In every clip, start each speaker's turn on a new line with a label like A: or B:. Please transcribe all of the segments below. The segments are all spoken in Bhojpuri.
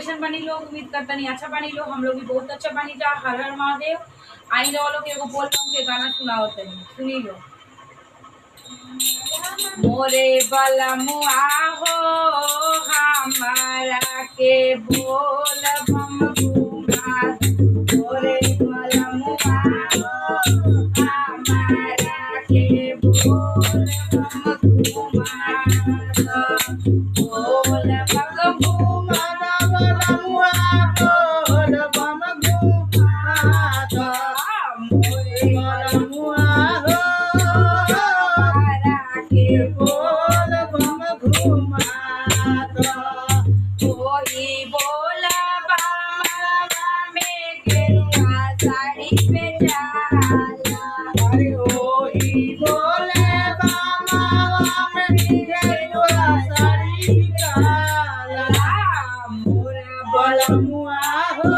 A: कैसन बनी लोग, उम्मीद करता नहीं अच्छा बनी लोग। हम लोग भी बहुत अच्छा बनी जा। हर हर महादेव। आई लो लोग एगो बोल बम के गाना सुनाओ तनी, सुनी लो। मोरे बलमुआ हो हमारा के बोल बम घुमा, मोरे बलमुआ हो हमारा के बोल बम घुमा, बोल बम घुमा बलमुआ बोल बम घुमा, मोरे बलमुआ हो बोल बम घुमा कोई बोला बाबा में गेरुआ साड़ी पे जाला, अरे वही बोले बाबा में गेरुआ साड़ी जाला, मोरा बलमुआ हो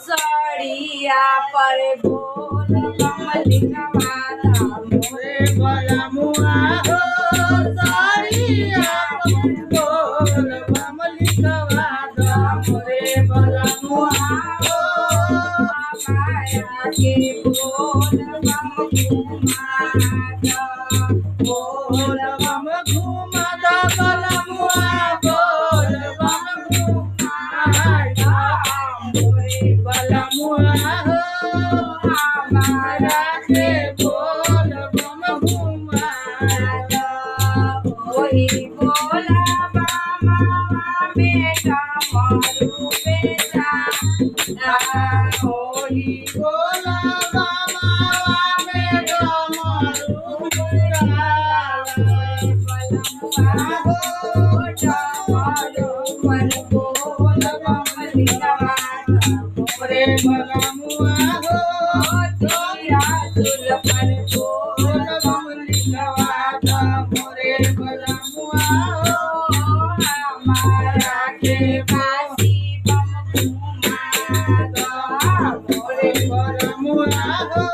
A: साड़िया पर बोल बम लिखवाता, मोरे बलमुआ हो बोल बम लिखवाता, मोरे बलमुआ हो हमारा के बोल बम घुमाता, बोल बम घुमाता बलमुआ बोल बम घुमाता, मोरे बलमुआ हो हमारा के बोल बम घुमाता, वही बोला बाबा में डमरू बेचा, वही बोला बाबा में डमरू बेचा, बलमुआ हो डमरू पर बोल बम लिखवाता, मोरे बलमुआ हो तेरा दुल पर बोल बम लिखवाता, मोरे बलमुआ हो हमारा के बासी बम घुमाता, मोरे बलमुआ हो